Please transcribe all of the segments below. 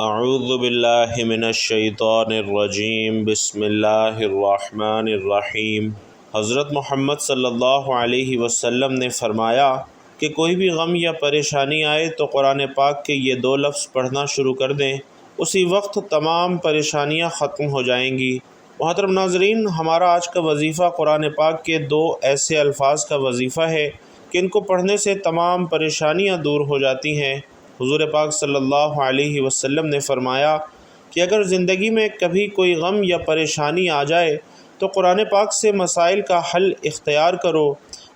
اعوذ باللہ من الشیطان الرجیم بسم اللہ الرحمن الرحیم۔ حضرت محمد صلی اللہ علیہ وسلم نے فرمایا کہ کوئی بھی غم یا پریشانی آئے تو قرآن پاک کے یہ 2 لفظ پڑھنا شروع کر دیں، اسی وقت تمام پریشانیاں ختم ہو جائیں گی۔ محترم ناظرین، ہمارا آج کا وظیفہ قرآن پاک کے 2 ایسے الفاظ کا وظیفہ ہے کہ ان کو پڑھنے سے تمام پریشانیاں دور ہو جاتی ہیں۔ حضور پاک صلی اللہ علیہ وسلم نے فرمایا کہ اگر زندگی میں کبھی کوئی غم یا پریشانی آ جائے تو قرآن پاک سے مسائل کا حل اختیار کرو،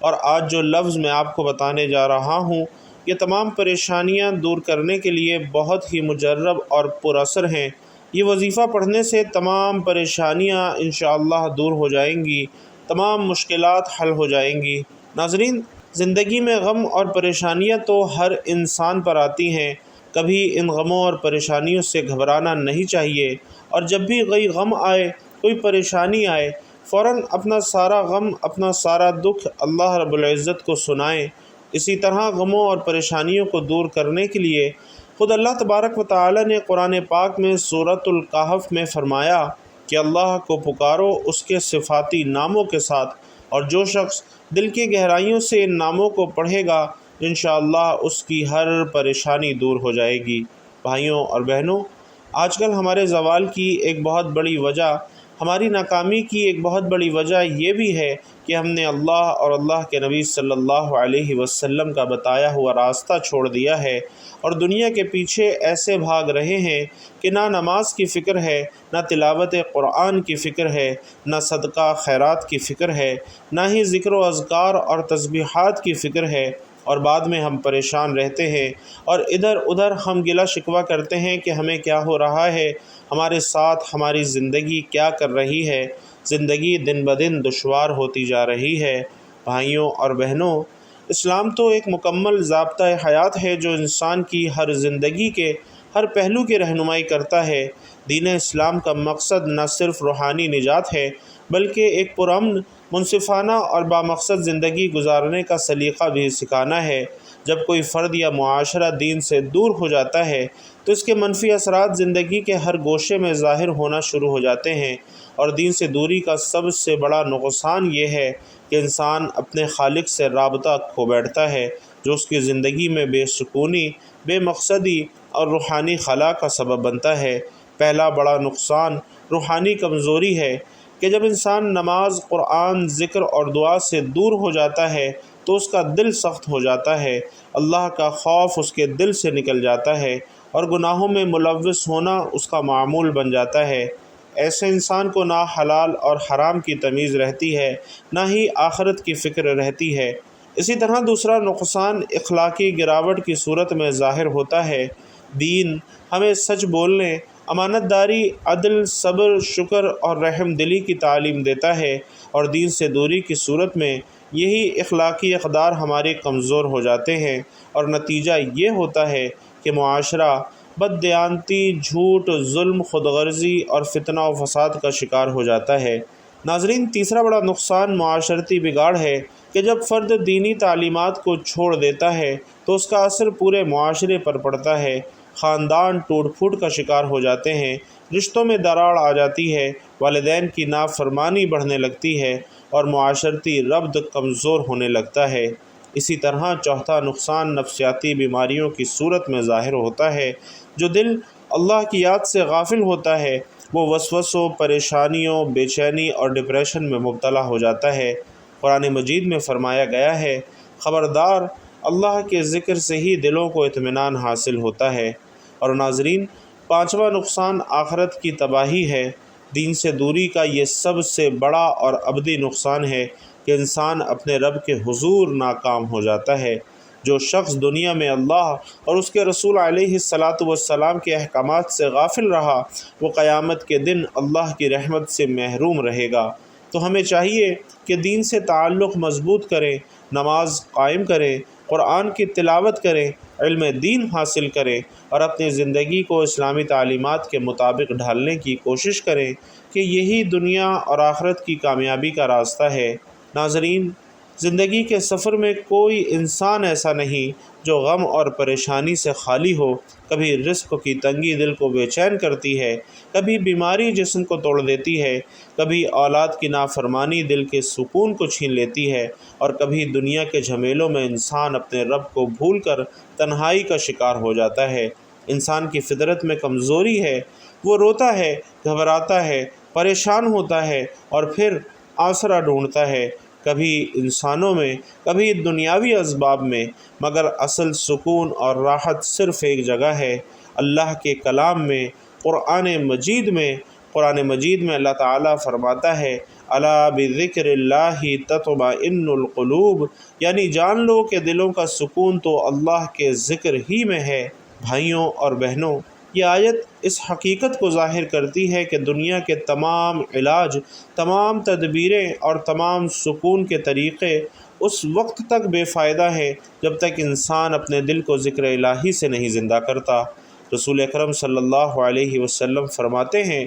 اور آج جو لفظ میں آپ کو بتانے جا رہا ہوں یہ تمام پریشانیاں دور کرنے کے لیے بہت ہی مجرب اور پر اثر ہیں۔ یہ وظیفہ پڑھنے سے تمام پریشانیاں انشاءاللہ دور ہو جائیں گی، تمام مشکلات حل ہو جائیں گی۔ ناظرین، زندگی میں غم اور پریشانیاں تو ہر انسان پر آتی ہیں، کبھی ان غموں اور پریشانیوں سے گھبرانا نہیں چاہیے، اور جب بھی کوئی غم آئے، کوئی پریشانی آئے، فوراً اپنا سارا غم، اپنا سارا دکھ اللہ رب العزت کو سنائیں۔ اسی طرح غموں اور پریشانیوں کو دور کرنے کے لیے خود اللہ تبارک و تعالی نے قرآن پاک میں سورۃ الکہف میں فرمایا کہ اللہ کو پکارو اس کے صفاتی ناموں کے ساتھ، اور جو شخص دل کی گہرائیوں سے ان ناموں کو پڑھے گا انشاءاللہ اس کی ہر پریشانی دور ہو جائے گی۔ بھائیوں اور بہنوں، آج کل ہمارے زوال کی ایک بہت بڑی وجہ، ہماری ناکامی کی ایک بہت بڑی وجہ یہ بھی ہے کہ ہم نے اللہ اور اللہ کے نبی صلی اللہ علیہ وسلم کا بتایا ہوا راستہ چھوڑ دیا ہے، اور دنیا کے پیچھے ایسے بھاگ رہے ہیں کہ نہ نماز کی فکر ہے، نہ تلاوت قرآن کی فکر ہے، نہ صدقہ خیرات کی فکر ہے، نہ ہی ذکر و اذکار اور تسبیحات کی فکر ہے، اور بعد میں ہم پریشان رہتے ہیں اور ادھر ادھر ہم گلہ شکوہ کرتے ہیں کہ ہمیں کیا ہو رہا ہے، ہمارے ساتھ ہماری زندگی کیا کر رہی ہے۔ زندگی دن بدن دشوار ہوتی جا رہی ہے۔ بھائیوں اور بہنوں، اسلام تو ایک مکمل ضابطۂ حیات ہے جو انسان کی ہر زندگی کے ہر پہلو کی رہنمائی کرتا ہے۔ دین اسلام کا مقصد نہ صرف روحانی نجات ہے بلکہ ایک پرامن، منصفانہ اور بامقصد زندگی گزارنے کا سلیقہ بھی سکھانا ہے۔ جب کوئی فرد یا معاشرہ دین سے دور ہو جاتا ہے تو اس کے منفی اثرات زندگی کے ہر گوشے میں ظاہر ہونا شروع ہو جاتے ہیں، اور دین سے دوری کا سب سے بڑا نقصان یہ ہے کہ انسان اپنے خالق سے رابطہ کھو بیٹھتا ہے، جو اس کی زندگی میں بے سکونی، بے مقصدی اور روحانی خلا کا سبب بنتا ہے۔ پہلا بڑا نقصان روحانی کمزوری ہے کہ جب انسان نماز، قرآن، ذکر اور دعا سے دور ہو جاتا ہے تو اس کا دل سخت ہو جاتا ہے، اللہ کا خوف اس کے دل سے نکل جاتا ہے، اور گناہوں میں ملوث ہونا اس کا معمول بن جاتا ہے۔ ایسے انسان کو نہ حلال اور حرام کی تمیز رہتی ہے، نہ ہی آخرت کی فکر رہتی ہے۔ اسی طرح دوسرا نقصان اخلاقی گراوٹ کی صورت میں ظاہر ہوتا ہے۔ دین ہمیں سچ بولنے، امانت داری، عدل، صبر، شکر اور رحم دلی کی تعلیم دیتا ہے، اور دین سے دوری کی صورت میں یہی اخلاقی اقدار ہمارے کمزور ہو جاتے ہیں، اور نتیجہ یہ ہوتا ہے کہ معاشرہ بددیانتی، جھوٹ، ظلم، خود غرضی اور فتنہ و فساد کا شکار ہو جاتا ہے۔ ناظرین، تیسرا بڑا نقصان معاشرتی بگاڑ ہے کہ جب فرد دینی تعلیمات کو چھوڑ دیتا ہے تو اس کا اثر پورے معاشرے پر پڑتا ہے۔ خاندان ٹوٹ پھوٹ کا شکار ہو جاتے ہیں، رشتوں میں دراڑ آ جاتی ہے، والدین کی نافرمانی بڑھنے لگتی ہے، اور معاشرتی ربط کمزور ہونے لگتا ہے۔ اسی طرح چوتھا نقصان نفسیاتی بیماریوں کی صورت میں ظاہر ہوتا ہے۔ جو دل اللہ کی یاد سے غافل ہوتا ہے وہ وسوسوں، پریشانیوں، بے چینی اور ڈپریشن میں مبتلا ہو جاتا ہے۔ قرآن مجید میں فرمایا گیا ہے، خبردار، اللہ کے ذکر سے ہی دلوں کو اطمینان حاصل ہوتا ہے۔ اور ناظرین، پانچواں نقصان آخرت کی تباہی ہے۔ دین سے دوری کا یہ سب سے بڑا اور ابدی نقصان ہے کہ انسان اپنے رب کے حضور ناکام ہو جاتا ہے۔ جو شخص دنیا میں اللہ اور اس کے رسول علیہ الصلاۃ والسلام کے احکامات سے غافل رہا وہ قیامت کے دن اللہ کی رحمت سے محروم رہے گا۔ تو ہمیں چاہیے کہ دین سے تعلق مضبوط کریں، نماز قائم کریں، قرآن کی تلاوت کریں، علم دین حاصل کریں، اور اپنی زندگی کو اسلامی تعلیمات کے مطابق ڈھالنے کی کوشش کریں کہ یہی دنیا اور آخرت کی کامیابی کا راستہ ہے۔ ناظرین، زندگی کے سفر میں کوئی انسان ایسا نہیں جو غم اور پریشانی سے خالی ہو۔ کبھی رزق کی تنگی دل کو بے چین کرتی ہے، کبھی بیماری جسم کو توڑ دیتی ہے، کبھی اولاد کی نافرمانی دل کے سکون کو چھین لیتی ہے، اور کبھی دنیا کے جھمیلوں میں انسان اپنے رب کو بھول کر تنہائی کا شکار ہو جاتا ہے۔ انسان کی فطرت میں کمزوری ہے، وہ روتا ہے، گھبراتا ہے، پریشان ہوتا ہے اور پھر آسرا ڈھونڈتا ہے، کبھی انسانوں میں، کبھی دنیاوی اسباب میں، مگر اصل سکون اور راحت صرف ایک جگہ ہے، اللہ کے کلام میں، قرآن مجید میں اللہ تعالیٰ فرماتا ہے الا بذکر اللہ تطمئن القلوب، یعنی جان لو کہ دلوں کا سکون تو اللہ کے ذکر ہی میں ہے۔ بھائیوں اور بہنوں، یہ آیت اس حقیقت کو ظاہر کرتی ہے کہ دنیا کے تمام علاج، تمام تدبیریں اور تمام سکون کے طریقے اس وقت تک بے فائدہ ہے جب تک انسان اپنے دل کو ذکر الہی سے نہیں زندہ کرتا۔ رسول اکرم صلی اللہ علیہ وسلم فرماتے ہیں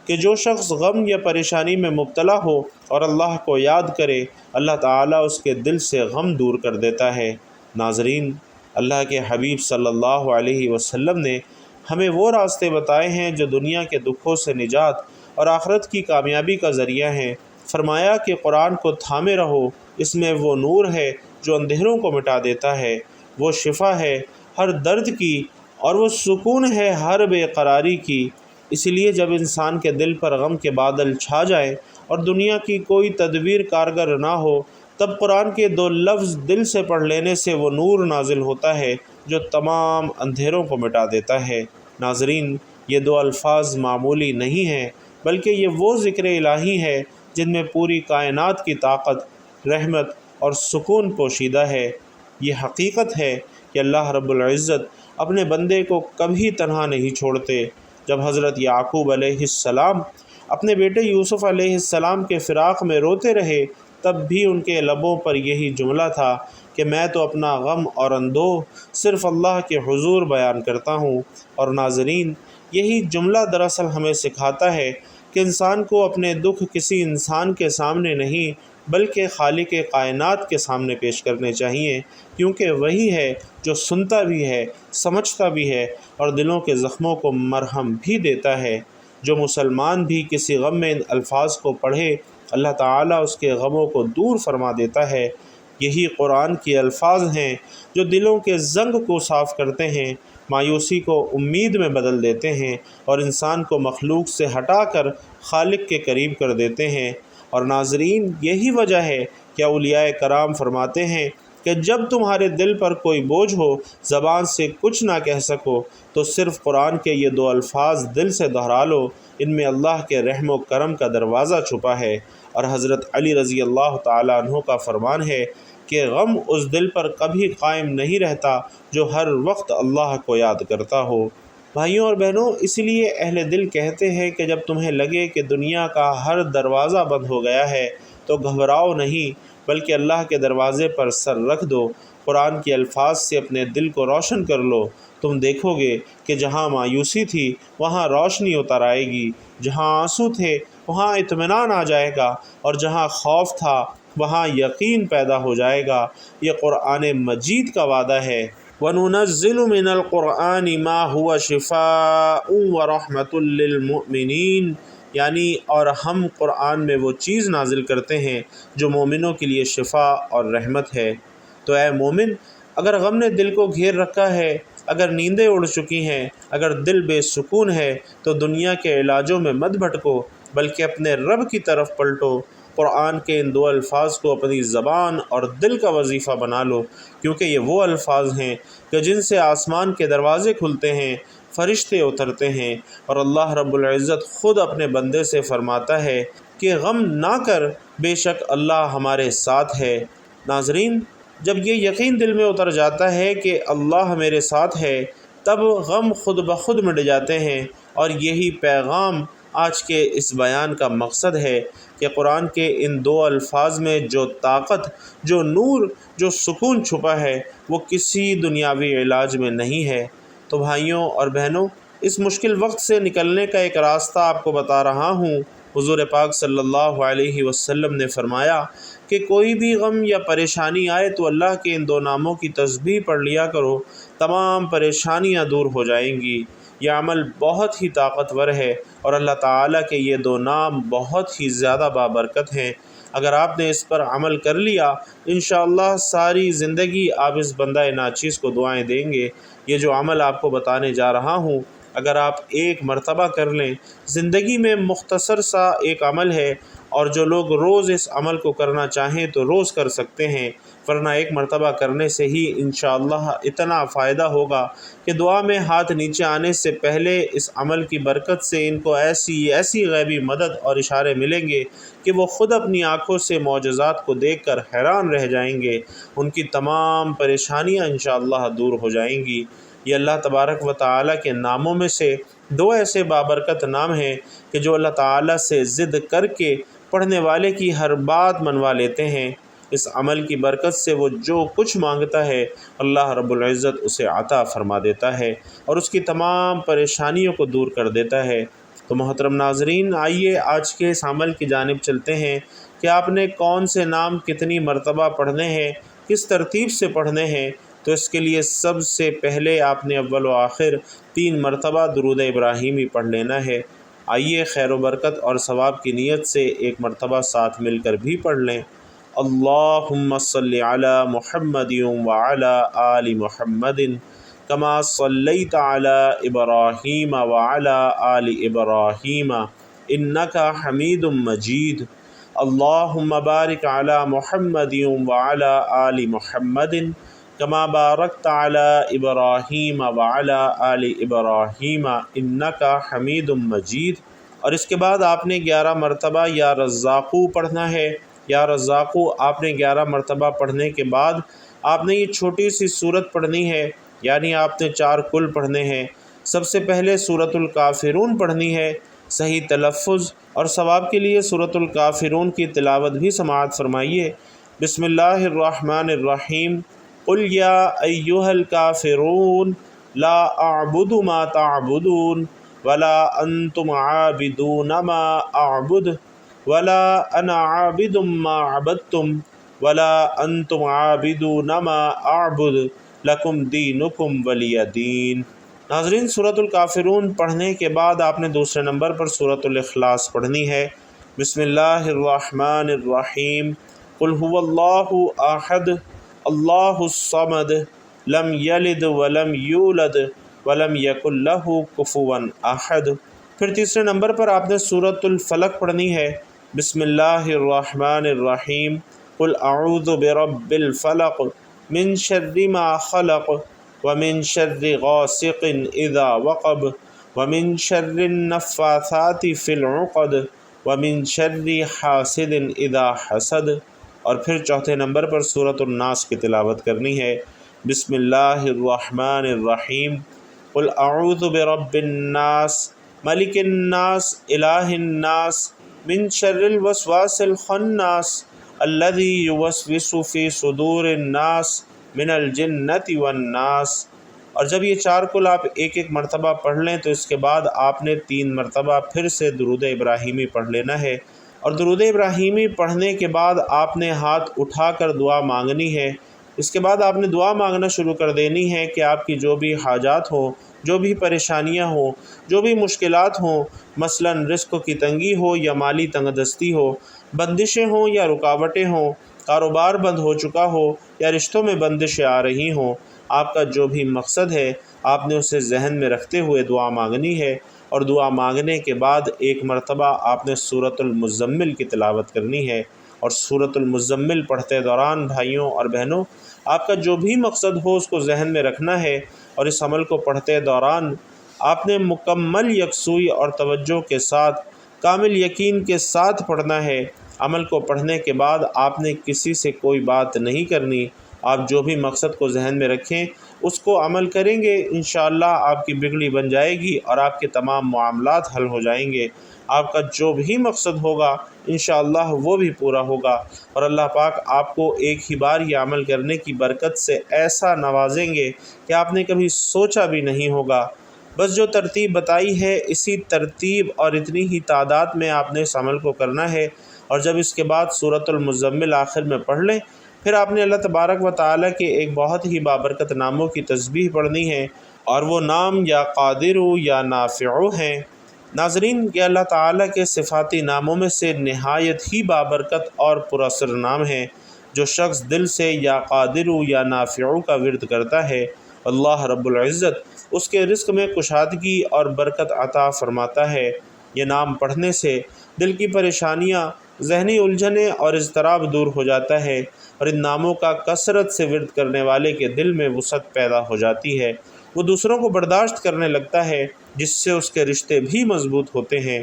کہ جو شخص غم یا پریشانی میں مبتلا ہو اور اللہ کو یاد کرے، اللہ تعالیٰ اس کے دل سے غم دور کر دیتا ہے۔ ناظرین، اللہ کے حبیب صلی اللہ علیہ وسلم نے ہمیں وہ راستے بتائے ہیں جو دنیا کے دکھوں سے نجات اور آخرت کی کامیابی کا ذریعہ ہیں۔ فرمایا کہ قرآن کو تھامے رہو، اس میں وہ نور ہے جو اندھیروں کو مٹا دیتا ہے، وہ شفا ہے ہر درد کی اور وہ سکون ہے ہر بے قراری کی۔ اس لیے جب انسان کے دل پر غم کے بادل چھا جائیں اور دنیا کی کوئی تدبیر کارگر نہ ہو، تب قرآن کے 2 لفظ دل سے پڑھ لینے سے وہ نور نازل ہوتا ہے جو تمام اندھیروں کو مٹا دیتا ہے۔ ناظرین، یہ 2 الفاظ معمولی نہیں ہیں، بلکہ یہ وہ ذکر الہی ہے جن میں پوری کائنات کی طاقت، رحمت اور سکون پوشیدہ ہے۔ یہ حقیقت ہے کہ اللہ رب العزت اپنے بندے کو کبھی تنہا نہیں چھوڑتے۔ جب حضرت یعقوب علیہ السلام اپنے بیٹے یوسف علیہ السلام کے فراق میں روتے رہے، تب بھی ان کے لبوں پر یہی جملہ تھا کہ میں تو اپنا غم اور اندوہ صرف اللہ کے حضور بیان کرتا ہوں۔ اور ناظرین، یہی جملہ دراصل ہمیں سکھاتا ہے کہ انسان کو اپنے دکھ کسی انسان کے سامنے نہیں بلکہ خالق کائنات کے سامنے پیش کرنے چاہیے، کیونکہ وہی ہے جو سنتا بھی ہے، سمجھتا بھی ہے اور دلوں کے زخموں کو مرہم بھی دیتا ہے۔ جو مسلمان بھی کسی غم میں ان الفاظ کو پڑھے، اللہ تعالیٰ اس کے غموں کو دور فرما دیتا ہے۔ یہی قرآن کے الفاظ ہیں جو دلوں کے زنگ کو صاف کرتے ہیں، مایوسی کو امید میں بدل دیتے ہیں اور انسان کو مخلوق سے ہٹا کر خالق کے قریب کر دیتے ہیں۔ اور ناظرین، یہی وجہ ہے کہ اولیاء کرام فرماتے ہیں کہ جب تمہارے دل پر کوئی بوجھ ہو، زبان سے کچھ نہ کہہ سکو، تو صرف قرآن کے یہ 2 الفاظ دل سے دہرا لو، ان میں اللہ کے رحم و کرم کا دروازہ چھپا ہے۔ اور حضرت علی رضی اللہ تعالیٰ عنہ کا فرمان ہے کہ غم اس دل پر کبھی قائم نہیں رہتا جو ہر وقت اللہ کو یاد کرتا ہو۔ بھائیوں اور بہنوں، اس لیے اہل دل کہتے ہیں کہ جب تمہیں لگے کہ دنیا کا ہر دروازہ بند ہو گیا ہے تو گھبراؤ نہیں، بلکہ اللہ کے دروازے پر سر رکھ دو، قرآن کے الفاظ سے اپنے دل کو روشن کر لو۔ تم دیکھو گے کہ جہاں مایوسی تھی وہاں روشنی اتر آئے گی، جہاں آنسو تھے وہاں اطمینان آ جائے گا، اور جہاں خوف تھا وہاں یقین پیدا ہو جائے گا۔ یہ قرآن مجید کا وعدہ ہے۔ وَنُنَزِّلُ مِنَ الْقُرْآنِ مَا هُوَ شِفَاءٌ وَرَحْمَةٌ لِّلْمُؤْمِنِينَ، یعنی اور ہم قرآن میں وہ چیز نازل کرتے ہیں جو مومنوں کے لیے شفا اور رحمت ہے۔ تو اے مومن، اگر غم نے دل کو گھیر رکھا ہے، اگر نیندیں اڑ چکی ہیں، اگر دل بے سکون ہے، تو دنیا کے علاجوں میں مت بھٹکو بلکہ اپنے رب کی طرف پلٹو۔ قرآن کے ان 2 الفاظ کو اپنی زبان اور دل کا وظیفہ بنا لو، کیونکہ یہ وہ الفاظ ہیں کہ جن سے آسمان کے دروازے کھلتے ہیں، فرشتے اترتے ہیں، اور اللہ رب العزت خود اپنے بندے سے فرماتا ہے کہ غم نہ کر، بے شک اللہ ہمارے ساتھ ہے۔ ناظرین، جب یہ یقین دل میں اتر جاتا ہے کہ اللہ میرے ساتھ ہے، تب غم خود بخود مٹ جاتے ہیں۔ اور یہی پیغام آج کے اس بیان کا مقصد ہے کہ قرآن کے ان 2 الفاظ میں جو طاقت، جو نور، جو سکون چھپا ہے، وہ کسی دنیاوی علاج میں نہیں ہے۔ تو بھائیوں اور بہنوں، اس مشکل وقت سے نکلنے کا ایک راستہ آپ کو بتا رہا ہوں۔ حضور پاک صلی اللہ علیہ وسلم نے فرمایا کہ کوئی بھی غم یا پریشانی آئے تو اللہ کے ان 2 ناموں کی تسبیح پڑھ لیا کرو، تمام پریشانیاں دور ہو جائیں گی۔ یہ عمل بہت ہی طاقتور ہے اور اللہ تعالیٰ کے یہ 2 نام بہت ہی زیادہ بابرکت ہیں۔ اگر آپ نے اس پر عمل کر لیا، انشاءاللہ ساری زندگی آپ اس بندہ ناچیز کو دعائیں دیں گے۔ یہ جو عمل آپ کو بتانے جا رہا ہوں، اگر آپ ایک مرتبہ کر لیں، زندگی میں مختصر سا ایک عمل ہے، اور جو لوگ روز اس عمل کو کرنا چاہیں تو روز کر سکتے ہیں، ورنہ ایک مرتبہ کرنے سے ہی انشاءاللہ اتنا فائدہ ہوگا کہ دعا میں ہاتھ نیچے آنے سے پہلے اس عمل کی برکت سے ان کو ایسی غیبی مدد اور اشارے ملیں گے کہ وہ خود اپنی آنکھوں سے معجزات کو دیکھ کر حیران رہ جائیں گے۔ ان کی تمام پریشانیاں انشاءاللہ دور ہو جائیں گی۔ یہ اللہ تبارک و تعالیٰ کے ناموں میں سے 2 ایسے بابرکت نام ہیں کہ جو اللہ تعالیٰ سے ضد کر کے پڑھنے والے کی ہر بات منوا لیتے ہیں۔ اس عمل کی برکت سے وہ جو کچھ مانگتا ہے اللہ رب العزت اسے عطا فرما دیتا ہے اور اس کی تمام پریشانیوں کو دور کر دیتا ہے۔ تو محترم ناظرین، آئیے آج کے اس عمل کی جانب چلتے ہیں کہ آپ نے کون سے نام کتنی مرتبہ پڑھنے ہیں، کس ترتیب سے پڑھنے ہیں۔ تو اس کے لیے سب سے پہلے آپ نے اول و آخر 3 مرتبہ درود ابراہیمی پڑھ لینا ہے۔ آئیے خیر و برکت اور ثواب کی نیت سے ایک مرتبہ ساتھ مل کر بھی پڑھ لیں۔ اللہم صلی علی محمد وعلی آل محمد کما صلیت علی ابراہیم وعلی آل ابراہیم انک حمید مجید۔ اللہم بارک علی محمد وعلی آل محمد کما بارکت علی ابراہیم وعلی آل ابراہیم انک حمید مجید۔ اور اس کے بعد آپ نے 11 مرتبہ یا رزاقو پڑھنا ہے۔ یا رزاقو آپ نے 11 مرتبہ پڑھنے کے بعد آپ نے یہ چھوٹی سی سورت پڑھنی ہے، یعنی آپ نے 4 کل پڑھنے ہیں۔ سب سے پہلے سورۃ الکافرون پڑھنی ہے، صحیح تلفظ اور ثواب کے لیے سورۃ الکافرون کی تلاوت بھی سماعت فرمائیے۔ بسم اللہ الرحمن الرحیم۔ قل یا ایہا الکافرون لا اعبد ما تعبدون ولا انتم عابدون ما اعبد ولا انا عابد ما عبدتم ولا انتم عابدون ما اعبد لکم دینکم ولی دین۔ ناظرین، سورۃ الکافرون پڑھنے کے بعد آپ نے دوسرے نمبر پر سورۃ الاخلاص پڑھنی ہے۔ بسم اللہ الرحمن الرحیم۔ قل هو اللہ احد اللہ الصمد لم یلد ولم یولد ولم یکن لہ کفوا احد۔ پھر تیسرے نمبر پر آپ نے سورۃ الفلق پڑھنی ہے۔ بسم اللہ الرحمن الرحیم۔ قل اعوذ برب الفلق من شر ما خلق ومن شر غاسق اذا وقب ومن شر النفاثات فی العقد ومن شر حاسد اذا حسد۔ اور پھر چوتھے نمبر پر سورۃ الناس کی تلاوت کرنی ہے۔ بسم اللہ الرحمن الرحیم۔ قل اعوذ برب الناس ملک الناس الہ الناس من شر الوسواس الخناس الذی یوسوس فی صدور الناس من الجنۃ والناس۔ اور جب یہ 4 کل آپ ایک ایک مرتبہ پڑھ لیں تو اس کے بعد آپ نے 3 مرتبہ پھر سے درود ابراہیمی پڑھ لینا ہے، اور درود ابراہیمی پڑھنے کے بعد آپ نے ہاتھ اٹھا کر دعا مانگنی ہے۔ اس کے بعد آپ نے دعا مانگنا شروع کر دینی ہے کہ آپ کی جو بھی حاجات ہوں، جو بھی پریشانیاں ہوں، جو بھی مشکلات ہوں، مثلا رزق کی تنگی ہو یا مالی تنگ دستی ہو، بندشیں ہوں یا رکاوٹیں ہوں، کاروبار بند ہو چکا ہو یا رشتوں میں بندشیں آ رہی ہوں، آپ کا جو بھی مقصد ہے آپ نے اسے ذہن میں رکھتے ہوئے دعا مانگنی ہے۔ اور دعا مانگنے کے بعد ایک مرتبہ آپ نے سورۃ المزمل کی تلاوت کرنی ہے۔ اور سورۃ المزمل پڑھتے دوران بھائیوں اور بہنوں، آپ کا جو بھی مقصد ہو اس کو ذہن میں رکھنا ہے، اور اس عمل کو پڑھتے دوران آپ نے مکمل یکسوئی اور توجہ کے ساتھ، کامل یقین کے ساتھ پڑھنا ہے۔ عمل کو پڑھنے کے بعد آپ نے کسی سے کوئی بات نہیں کرنی۔ آپ جو بھی مقصد کو ذہن میں رکھیں اس کو عمل کریں گے، انشاءاللہ آپ کی بگڑی بن جائے گی اور آپ کے تمام معاملات حل ہو جائیں گے۔ آپ کا جو بھی مقصد ہوگا انشاءاللہ وہ بھی پورا ہوگا، اور اللہ پاک آپ کو ایک ہی بار یہ عمل کرنے کی برکت سے ایسا نوازیں گے کہ آپ نے کبھی سوچا بھی نہیں ہوگا۔ بس جو ترتیب بتائی ہے اسی ترتیب اور اتنی ہی تعداد میں آپ نے اس عمل کو کرنا ہے، اور جب اس کے بعد سورۃ المزمل آخر میں پڑھ لیں پھر آپ نے اللہ تبارک و تعالیٰ کے ایک بہت ہی بابرکت ناموں کی تسبیح پڑھنی ہے، اور وہ نام یا قادر یا نافع ہیں۔ ناظرین، یہ اللہ تعالیٰ کے صفاتی ناموں میں سے نہایت ہی بابرکت اور پراثر نام ہیں۔ جو شخص دل سے یا قادر یا نافع کا ورد کرتا ہے، اللہ رب العزت اس کے رزق میں کشادگی اور برکت عطا فرماتا ہے۔ یہ نام پڑھنے سے دل کی پریشانیاں، ذہنی الجھنیں اور اضطراب دور ہو جاتا ہے، اور ان ناموں کا کثرت سے ورد کرنے والے کے دل میں وسعت پیدا ہو جاتی ہے۔ وہ دوسروں کو برداشت کرنے لگتا ہے، جس سے اس کے رشتے بھی مضبوط ہوتے ہیں۔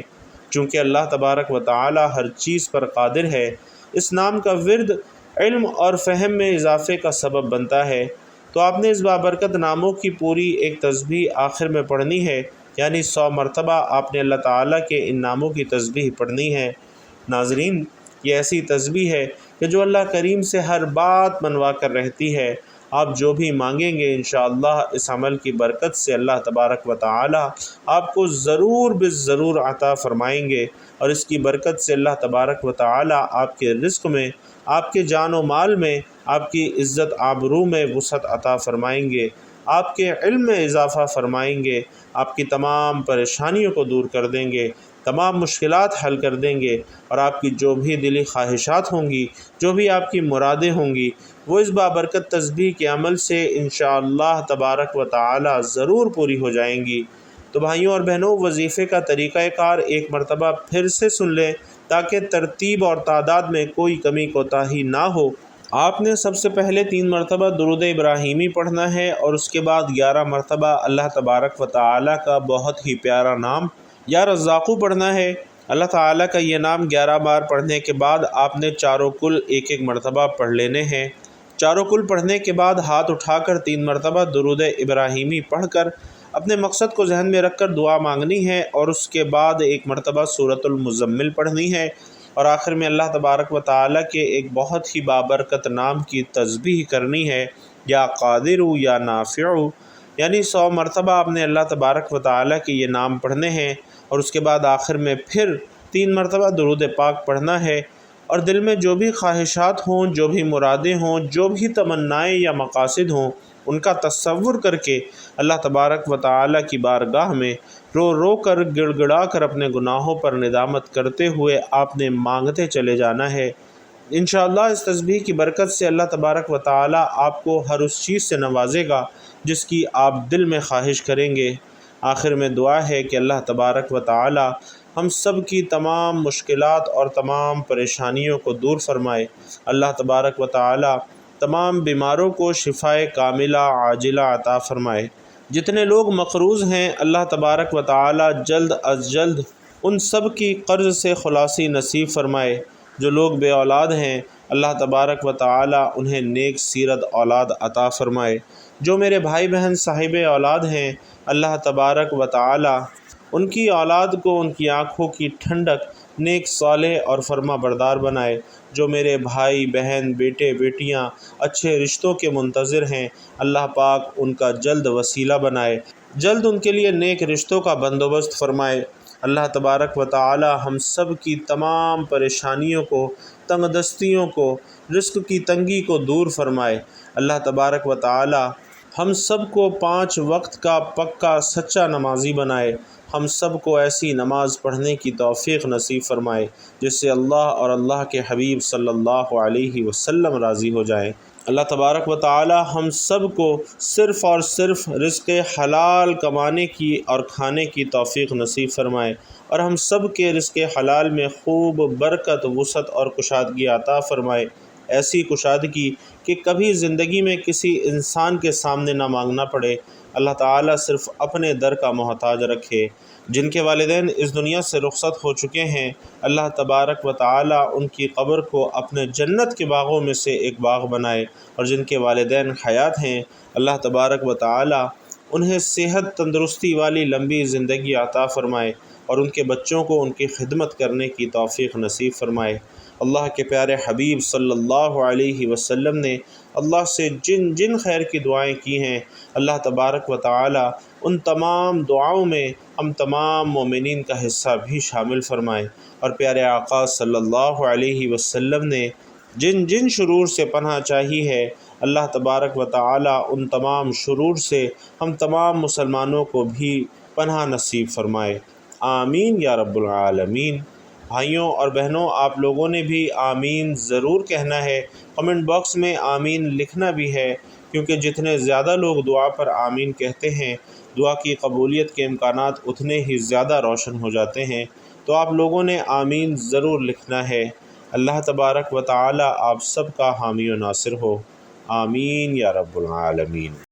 چونکہ اللہ تبارک و تعالی ہر چیز پر قادر ہے، اس نام کا ورد علم اور فہم میں اضافے کا سبب بنتا ہے۔ تو آپ نے اس بابرکت ناموں کی پوری ایک تسبیح آخر میں پڑھنی ہے، یعنی 100 مرتبہ آپ نے اللہ تعالیٰ کے ان ناموں کی تسبیح پڑھنی ہے۔ ناظرین، یہ ایسی تسبیح ہے کہ جو اللہ کریم سے ہر بات منوا کر رہتی ہے۔ آپ جو بھی مانگیں گے انشاءاللہ اس عمل کی برکت سے اللہ تبارک و تعالی آپ کو ضرور بالضرور عطا فرمائیں گے، اور اس کی برکت سے اللہ تبارک و تعالی آپ کے رزق میں، آپ کے جان و مال میں، آپ کی عزت آبرو میں وسعت عطا فرمائیں گے، آپ کے علم میں اضافہ فرمائیں گے، آپ کی تمام پریشانیوں کو دور کر دیں گے، تمام مشکلات حل کر دیں گے، اور آپ کی جو بھی دلی خواہشات ہوں گی، جو بھی آپ کی مرادیں ہوں گی، وہ اس بابرکت تسبیح کے عمل سے انشاءاللہ تبارک و تعالی ضرور پوری ہو جائیں گی۔ تو بھائیوں اور بہنوں، وظیفے کا طریقہ کار ایک مرتبہ پھر سے سن لیں تاکہ ترتیب اور تعداد میں کوئی کمی کوتاہی نہ ہو۔ آپ نے سب سے پہلے 3 مرتبہ درود ابراہیمی پڑھنا ہے، اور اس کے بعد 11 مرتبہ اللہ تبارک و تعالی کا بہت ہی پیارا نام یا رزاقو پڑھنا ہے۔ اللہ تعالیٰ کا یہ نام 11 بار پڑھنے کے بعد آپ نے چاروں کل ایک ایک مرتبہ پڑھ لینے ہیں۔ چاروں کل پڑھنے کے بعد ہاتھ اٹھا کر 3 مرتبہ درود ابراہیمی پڑھ کر اپنے مقصد کو ذہن میں رکھ کر دعا مانگنی ہے، اور اس کے بعد 1 مرتبہ سورۃ المزمل پڑھنی ہے، اور آخر میں اللہ تبارک و تعالیٰ کے ایک بہت ہی بابرکت نام کی تسبیح کرنی ہے، یا قادر یا نافع، یعنی 100 مرتبہ آپ نے اللہ تبارک و تعالیٰ کے یہ نام پڑھنے ہیں، اور اس کے بعد آخر میں پھر 3 مرتبہ درود پاک پڑھنا ہے، اور دل میں جو بھی خواہشات ہوں، جو بھی مرادیں ہوں، جو بھی تمنائیں یا مقاصد ہوں، ان کا تصور کر کے اللہ تبارک و تعالیٰ کی بارگاہ میں رو رو کر، گڑ گڑا کر اپنے گناہوں پر ندامت کرتے ہوئے آپ نے مانگتے چلے جانا ہے۔ انشاءاللہ اس تسبیح کی برکت سے اللہ تبارک و تعالیٰ آپ کو ہر اس چیز سے نوازے گا جس کی آپ دل میں خواہش کریں گے۔ آخر میں دعا ہے کہ اللہ تبارک و تعالیٰ ہم سب کی تمام مشکلات اور تمام پریشانیوں کو دور فرمائے۔ اللہ تبارک و تعالیٰ تمام بیماروں کو شفائے کاملہ عاجلہ عطا فرمائے۔ جتنے لوگ مقروض ہیں اللہ تبارک و تعالیٰ جلد از جلد ان سب کی قرض سے خلاصی نصیب فرمائے۔ جو لوگ بے اولاد ہیں اللہ تبارک و تعالیٰ انہیں نیک سیرت اولاد عطا فرمائے۔ جو میرے بھائی بہن صاحب اولاد ہیں اللہ تبارک و تعالیٰ ان کی اولاد کو ان کی آنکھوں کی ٹھنڈک، نیک صالح اور فرما بردار بنائے۔ جو میرے بھائی بہن بیٹے بیٹیاں اچھے رشتوں کے منتظر ہیں اللہ پاک ان کا جلد وسیلہ بنائے، جلد ان کے لیے نیک رشتوں کا بندوبست فرمائے۔ اللہ تبارک و تعالی ہم سب کی تمام پریشانیوں کو، تنگ دستیوں کو، رزق کی تنگی کو دور فرمائے۔ اللہ تبارک و تعالی ہم سب کو 5 وقت کا پکا سچا نمازی بنائے۔ ہم سب کو ایسی نماز پڑھنے کی توفیق نصیب فرمائے جس سے اللہ اور اللہ کے حبیب صلی اللہ علیہ وسلم راضی ہو جائیں۔ اللہ تبارک و تعالی ہم سب کو صرف اور صرف رزق حلال کمانے کی اور کھانے کی توفیق نصیب فرمائے، اور ہم سب کے رزق حلال میں خوب برکت، وسعت اور کشادگی عطا فرمائے، ایسی کشادگی کہ کبھی زندگی میں کسی انسان کے سامنے نہ مانگنا پڑے۔ اللہ تعالیٰ صرف اپنے در کا محتاج رکھے۔ جن کے والدین اس دنیا سے رخصت ہو چکے ہیں اللہ تبارک و تعالیٰ ان کی قبر کو اپنے جنت کے باغوں میں سے ایک باغ بنائے، اور جن کے والدین حیات ہیں اللہ تبارک و تعالیٰ انہیں صحت تندرستی والی لمبی زندگی عطا فرمائے، اور ان کے بچوں کو ان کی خدمت کرنے کی توفیق نصیب فرمائے۔ اللہ کے پیارے حبیب صلی اللہ علیہ وسلم نے اللہ سے جن خیر کی دعائیں کی ہیں اللہ تبارک و تعالی ان تمام دعاؤں میں ہم تمام مومنین کا حصہ بھی شامل فرمائے، اور پیارے آقا صلی اللہ علیہ وسلم نے جن جن شرور سے پناہ چاہی ہے، اللہ تبارک و تعالی ان تمام شرور سے ہم تمام مسلمانوں کو بھی پناہ نصیب فرمائے۔ آمین یا رب العالمین۔ بھائیوں اور بہنوں، آپ لوگوں نے بھی آمین ضرور کہنا ہے، کمنٹ باکس میں آمین لکھنا بھی ہے، کیونکہ جتنے زیادہ لوگ دعا پر آمین کہتے ہیں، دعا کی قبولیت کے امکانات اتنے ہی زیادہ روشن ہو جاتے ہیں۔ تو آپ لوگوں نے آمین ضرور لکھنا ہے۔ اللہ تبارک و تعالی آپ سب کا حامی و ناصر ہو۔ آمین یا رب العالمین۔